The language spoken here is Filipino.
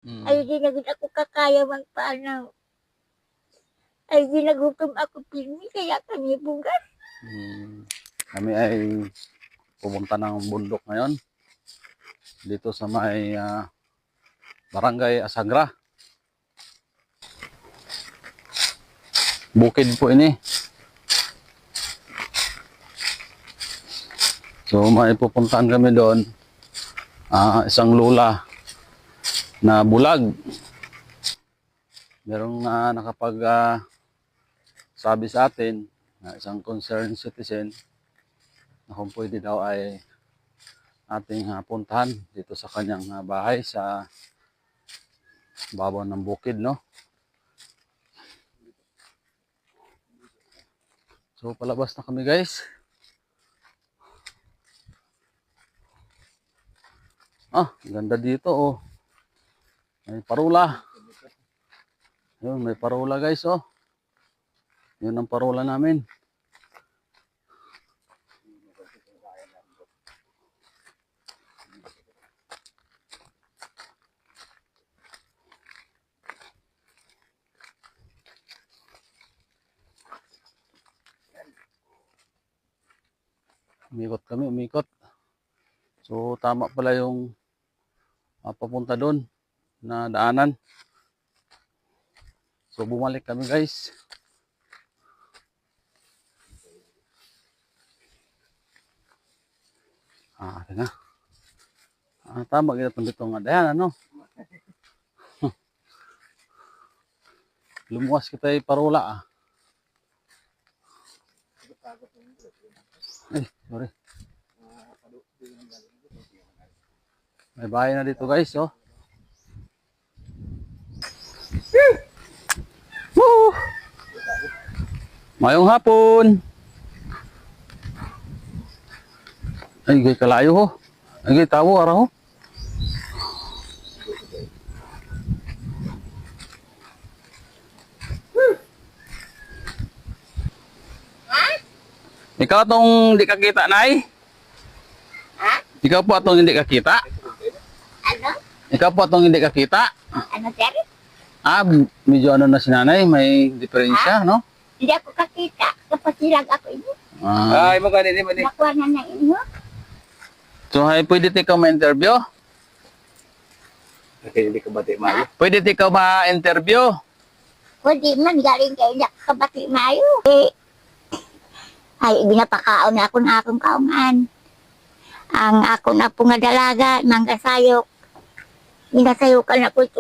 Ay Mm. di na gid ako kakaya magpaanaw. Ay di nagutom ako pirmi kaya kami bugas. Mm. Kami ay pumunta ng bundok ngayon dito sa may Barangay Asagra. Bukid po ini. So may pupuntahan kami doon. Isang lula na bulag. Merong sabi sa atin na isang concerned citizen na kung pwede daw ay ating puntahan dito sa kanyang bahay sa babaw ng bukid, no? So palabas na kami, guys. Ganda dito, oh. May parula. Yun, may parula, guys, oh. Yun ang parula namin. Umikot kami, umikot. So tama pala yung papunta doon na daanan. So bumalik kami, guys. Ito na. Tama kita dito nga dayan, ano? Lumuwas kita ay parula, Ay, sorry. May bahay na dito, guys, oh. Woo! Mayong hapon. Ay, gay kalayo, ho. Ay, gay tawo, araw, ho. Ikaw tong di kakita, Nay? Ha? Ikaw po atong hindi kakita? Ano? Ikaw po atong hindi kakita? Ano sir? Medyo ano na si nanay, may diferensya, no? Hindi ako kakita. Kapasilag ako inyo. Ay, mo kanina mo ni. Nakuha na na inyo. So, pwede ikaw ma-interview? Okay, hindi ka bati mayo. Pwede ikaw ma-interview? Kundi man galing kayo na kabati mayo. Ay, ginapakaon na ako na akong kaungan. Ang ako na po nga dalaga, manggasayok. Ginasayukan na po ito.